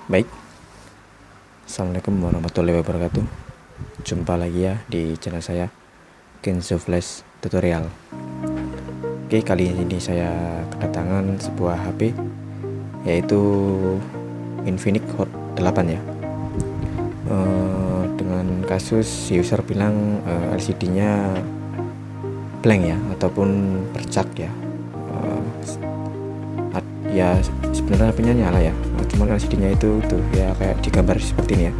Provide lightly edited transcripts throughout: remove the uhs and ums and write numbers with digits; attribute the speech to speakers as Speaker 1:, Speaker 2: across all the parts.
Speaker 1: Baik, Assalamualaikum warahmatullahi wabarakatuh. Jumpa lagi ya di channel saya, Kenzo Flash Tutorial. Oke, kali ini saya kedatangan sebuah HP, yaitu Infinix Hot 8 ya. Dengan kasus user bilang LCD-nya blank ya, ataupun bercak ya. Ya sebenarnya HP-nya nyala ya, cuman LCD-nya itu tuh ya kayak digambar seperti ini ya.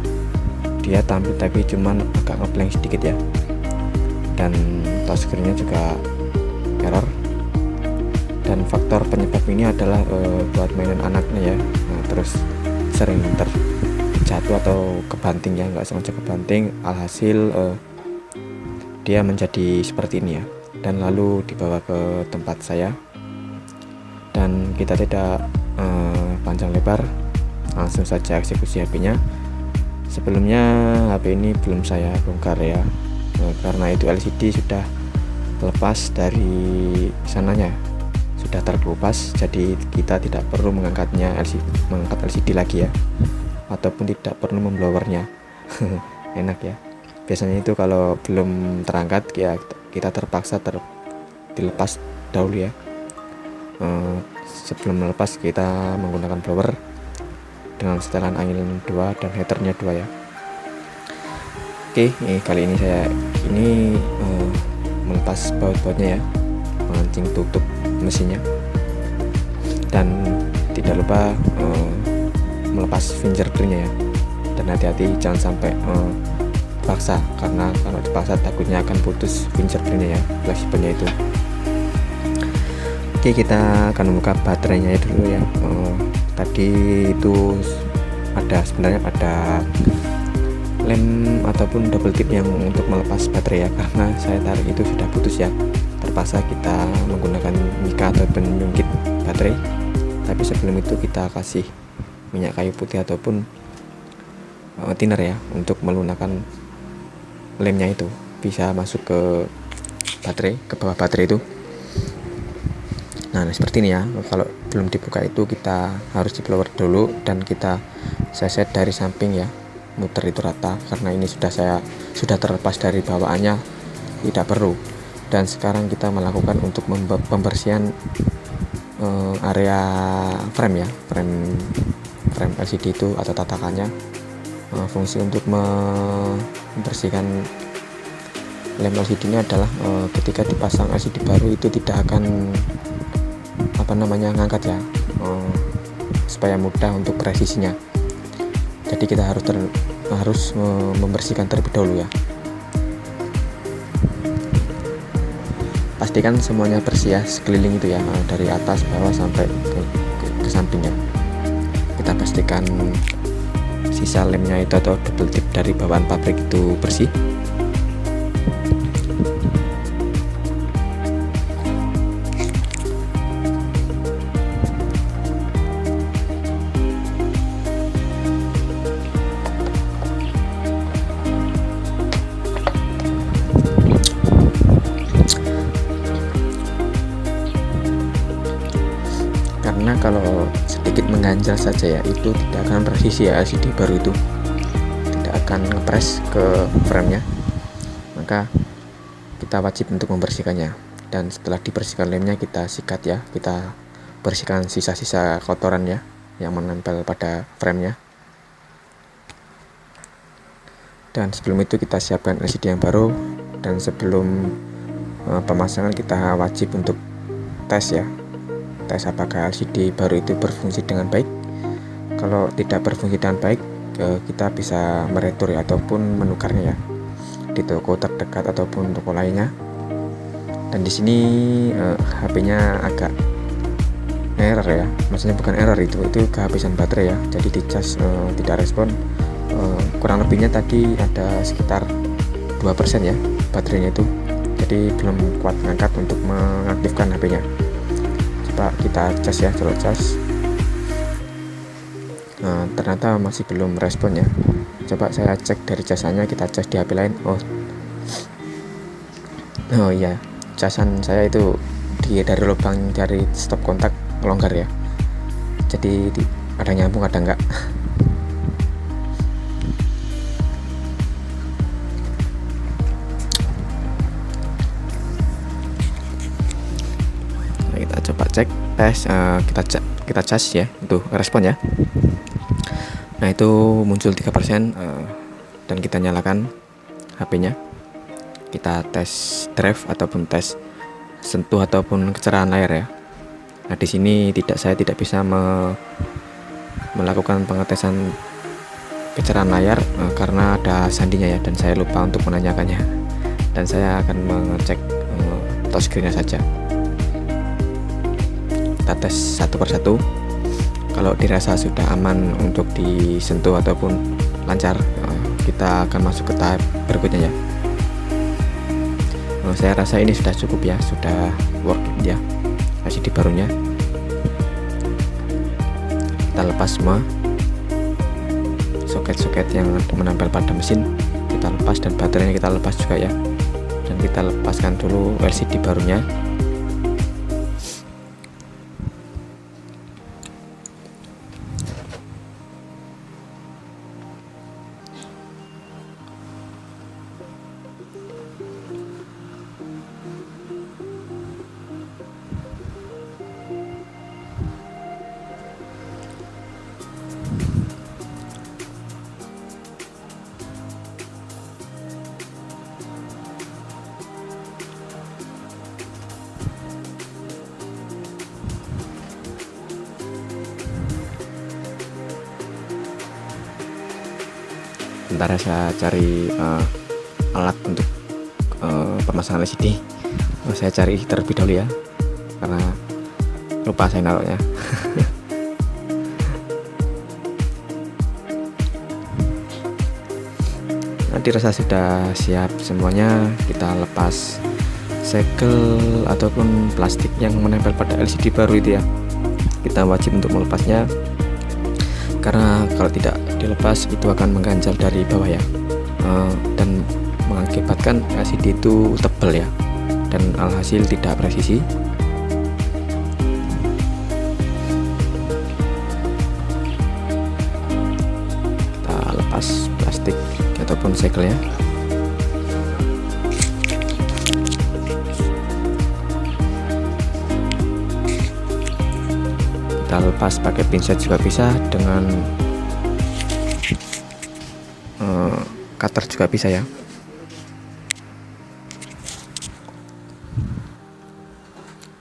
Speaker 1: Dia tampil tapi cuman agak ngeblank sedikit ya, dan touchscreen-nya juga error. Dan faktor penyebab ini adalah buat mainan anaknya ya. Nah, terus sering terjatuh atau kebanting ya, nggak sengaja kebanting, alhasil dia menjadi seperti ini ya. Dan lalu dibawa ke tempat saya, dan kita tidak panjang lebar, langsung saja eksekusi HP-nya. Sebelumnya HP ini belum saya bongkar ya, karena itu LCD sudah lepas dari sananya, sudah terkelupas, jadi kita tidak perlu mengangkat LCD lagi ya, ataupun tidak perlu memblowernya. Enak ya. Biasanya itu kalau belum terangkat ya kita terpaksa dilepas dahulu ya. Sebelum melepas kita menggunakan blower dengan setelan angin 2 dan heaternya 2 ya. Oke, kali ini saya melepas baut-bautnya ya, mengancing tutup mesinnya, dan tidak lupa melepas fingerprintnya ya. Dan hati-hati jangan sampai paksa, karena kalau dipaksa takutnya akan putus fingerprintnya ya, fleksibelnya itu. Oke, kita akan membuka baterainya dulu ya. Tadi itu sebenarnya ada lem ataupun double tip yang untuk melepas baterai ya, karena saya tarik itu sudah putus ya. Terpaksa kita menggunakan mika ataupun penyungkit baterai. Tapi sebelum itu kita kasih minyak kayu putih ataupun thinner ya, untuk melunakkan lemnya itu bisa masuk ke baterai, ke bawah baterai itu. Nah, seperti ini ya. Kalau belum dibuka itu kita harus di blower dulu, dan kita set dari samping ya, muter itu rata, karena ini sudah terlepas dari bawaannya, tidak perlu. Dan sekarang kita melakukan untuk pembersihan area frame ya, frame LCD itu atau tatakannya. Fungsi untuk membersihkan lem LCD ini adalah ketika dipasang LCD baru itu tidak akan ngangkat ya, supaya mudah untuk presisinya. Jadi kita harus membersihkan terlebih dahulu ya. Pastikan semuanya bersih ya, sekeliling itu ya, dari atas bawah sampai ke sampingnya. Kita pastikan sisa lemnya itu atau double tip dari bawaan pabrik itu bersih. Karena kalau sedikit mengganjal saja ya, itu tidak akan presisi ya, LCD baru itu tidak akan ngepres ke framenya. Maka kita wajib untuk membersihkannya, dan setelah dibersihkan lemnya kita sikat ya, kita bersihkan sisa-sisa kotoran ya yang menempel pada framenya. Dan sebelum itu kita siapkan LCD yang baru, dan sebelum pemasangan kita wajib untuk tes ya, tes apakah LCD baru itu berfungsi dengan baik. Kalau tidak berfungsi dengan baik, kita bisa meretur ya, ataupun menukarnya ya di toko terdekat ataupun toko lainnya. Dan di sini HP-nya agak error ya, maksudnya bukan error, itu kehabisan baterai ya. Jadi dicas tidak respon. Kurang lebihnya tadi ada sekitar 2% ya baterainya itu, jadi belum kuat ngangkat untuk mengaktifkan HP-nya. Kita cas ya, coba cas. Nah, ternyata masih belum respon ya. Coba saya cek dari casannya, kita cas di HP lain. Oh iya, casan saya itu dari lubang dari stop kontak longgar ya, jadi ada nyambung ada enggak. coba cek tes, kita cas ya, itu respon ya. Nah itu muncul 3%, dan kita nyalakan HP-nya, kita tes drive ataupun tes sentuh ataupun kecerahan layar ya. Nah di sini saya tidak bisa melakukan pengetesan kecerahan layar karena ada sandinya ya, dan saya lupa untuk menanyakannya, dan saya akan mengecek touchscreen-nya saja. Kita tes satu persatu. Kalau dirasa sudah aman untuk disentuh ataupun lancar, kita akan masuk ke tahap berikutnya ya. Saya rasa ini sudah cukup ya, sudah working ya LCD barunya. Kita lepas semua soket-soket yang menempel pada mesin, kita lepas, dan baterainya kita lepas juga ya. Dan kita lepaskan dulu LCD barunya. Sementara saya cari alat untuk pemasangan LCD. Saya cari terlebih dahulu ya, karena lupa saya naruhnya. Nanti rasa sudah siap semuanya, kita lepas segel ataupun plastik yang menempel pada LCD baru itu ya. Kita wajib untuk melepasnya, karena kalau tidak dilepas itu akan mengganjal dari bawah ya, dan mengakibatkan LCD itu tebal ya, dan alhasil tidak presisi. Kita lepas plastik ataupun segelnya. Kita lepas pakai pinset juga bisa, dengan cutter juga bisa ya.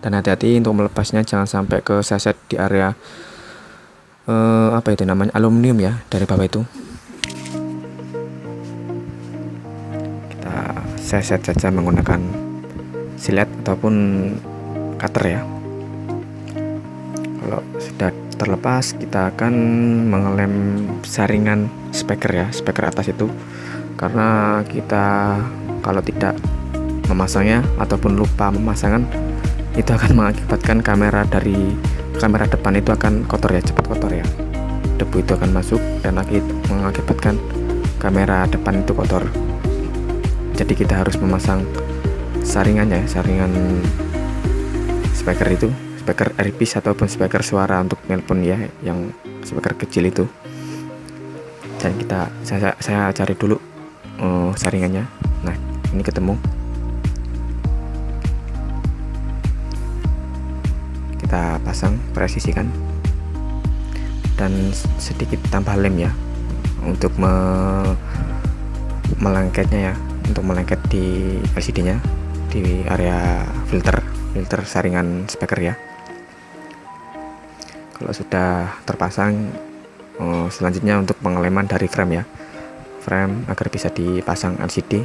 Speaker 1: Dan hati-hati untuk melepasnya, jangan sampai ke seset di area apa itu namanya, aluminium ya, dari bawah itu. Kita seset saja menggunakan silet ataupun cutter ya. Kalau sudah terlepas, kita akan mengelem saringan speaker ya, speaker atas itu, karena kita kalau tidak memasangnya ataupun lupa memasangkan, itu akan mengakibatkan kamera depan itu akan kotor ya, cepat kotor ya. Debu itu akan masuk dan mengakibatkan kamera depan itu kotor. Jadi kita harus memasang saringannya, saringan speaker itu, speaker earpiece ataupun speaker suara untuk nelpon ya, yang speaker kecil itu. Dan saya cari dulu saringannya. Nah ini ketemu, kita pasang, presisikan, dan sedikit tambah lem ya untuk melengketnya ya, untuk melengket di LCD nya di area filter saringan speaker ya. Kalau sudah terpasang, selanjutnya untuk pengeleman dari frame ya, frame agar bisa dipasang LCD.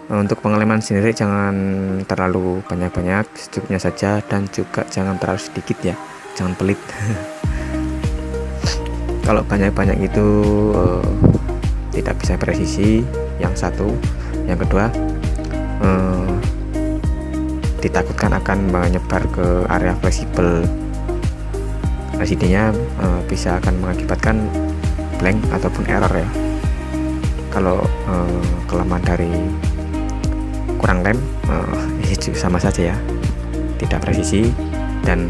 Speaker 1: Untuk pengeleman sendiri jangan terlalu banyak-banyak, secukupnya saja, dan juga jangan terlalu sedikit ya, jangan pelit. Kalau banyak-banyak itu tidak bisa presisi, yang satu. Yang kedua, ditakutkan akan menyebar ke area fleksibel LCD-nya, bisa akan mengakibatkan blank ataupun error ya. Kalau kelemahan dari kurang lem, sama saja ya, tidak presisi dan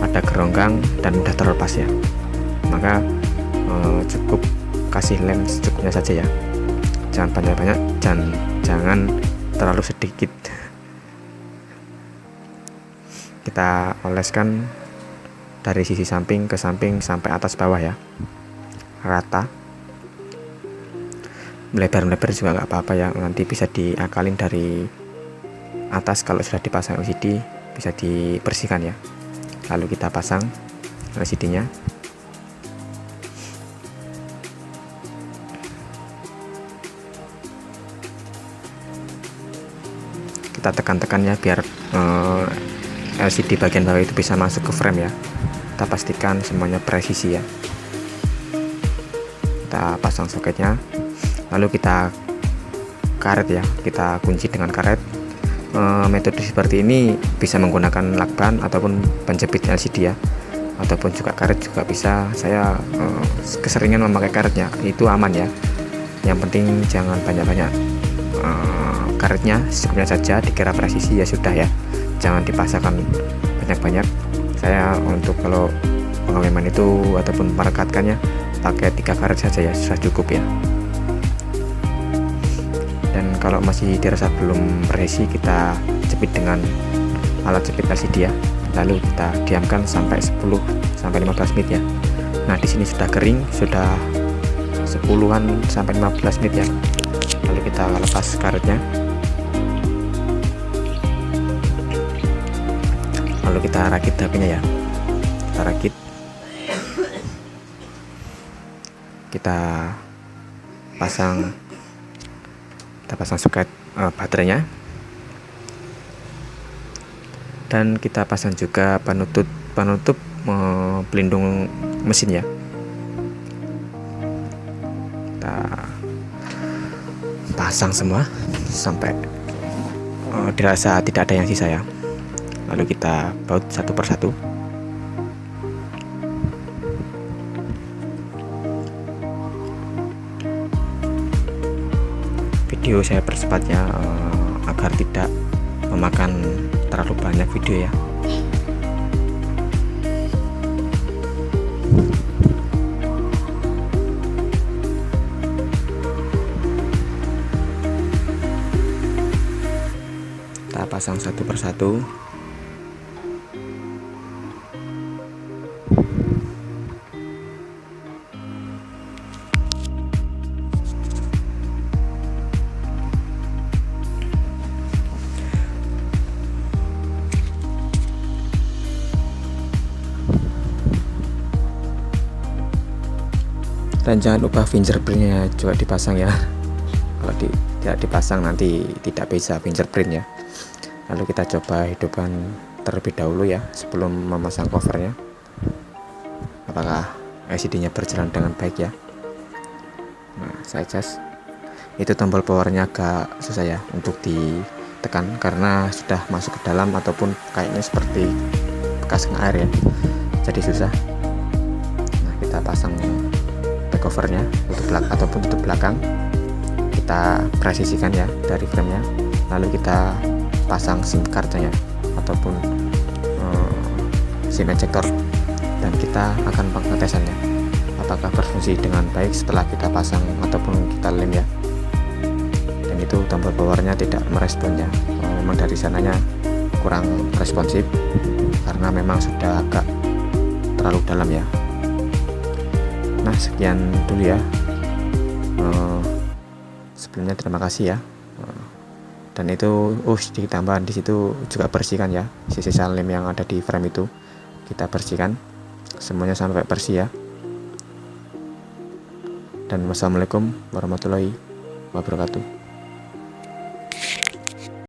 Speaker 1: ada geronggang dan mudah terlepas ya. Maka cukup kasih lem secukupnya saja ya, jangan banyak-banyak, jangan terlalu sedikit. kita oleskan dari sisi samping ke samping sampai atas bawah ya, rata. Melebar-melebar juga nggak apa-apa ya, nanti bisa diakalin dari atas. Kalau sudah dipasang LCD bisa dibersihkan ya. Lalu kita pasang LCD nya. Kita tekan-tekan ya biar LCD bagian bawah itu bisa masuk ke frame ya. Kita pastikan semuanya presisi ya. Kita pasang soketnya, lalu kita karet ya, kita kunci dengan karet. Metode seperti ini bisa menggunakan lakban ataupun penjepit LCD ya, ataupun juga karet juga bisa. Saya keseringan memakai karetnya, itu aman ya. Yang penting jangan banyak-banyak, karetnya secukupnya saja, dikira presisi ya sudah ya, jangan dipasangkan banyak-banyak. Saya untuk kalau pengaweman itu ataupun merekatkannya pakai 3 karet saja ya, sudah cukup ya. Dan kalau masih dirasa belum presisi, kita jepit dengan alat jepit LCD ya, lalu kita diamkan sampai 10 sampai 15 menit ya. Nah di sini sudah kering, sudah 10-an sampai 15 menit ya. Lalu kita lepas karetnya, lalu kita rakit HP-nya ya. Kita rakit, kita pasang soket baterainya, dan kita pasang juga penutup pelindung mesin ya. Kita pasang semua sampai dirasa tidak ada yang sisa ya. Lalu kita baut satu persatu. Video saya persepatnya agar tidak memakan terlalu banyak video ya. Kita pasang satu persatu. Dan jangan lupa fingerprintnya juga dipasang ya. Kalau tidak dipasang nanti tidak bisa fingerprint ya. Lalu kita coba hidupkan terlebih dahulu ya sebelum memasang covernya, apakah LCD-nya berjalan dengan baik ya. Nah saya cas, itu tombol powernya agak susah ya untuk ditekan karena sudah masuk ke dalam ataupun kayaknya seperti bekas kena air ya, jadi susah. Nah kita pasang covernya ataupun tutup belakang, kita presisikan ya dari framenya, lalu kita pasang SIM cardnya ataupun SIM ejector, dan kita akan pengetesannya apakah berfungsi dengan baik setelah kita pasang ataupun kita lem ya. Dan itu tombol powernya tidak merespon ya, memang dari sananya kurang responsif karena memang sudah agak terlalu dalam ya. Nah sekian dulu ya, sebelumnya terima kasih ya. Dan itu sedikit tambahan, di situ juga bersihkan ya sisa lem yang ada di frame itu, kita bersihkan semuanya sampai bersih ya. Dan wassalamualaikum warahmatullahi wabarakatuh.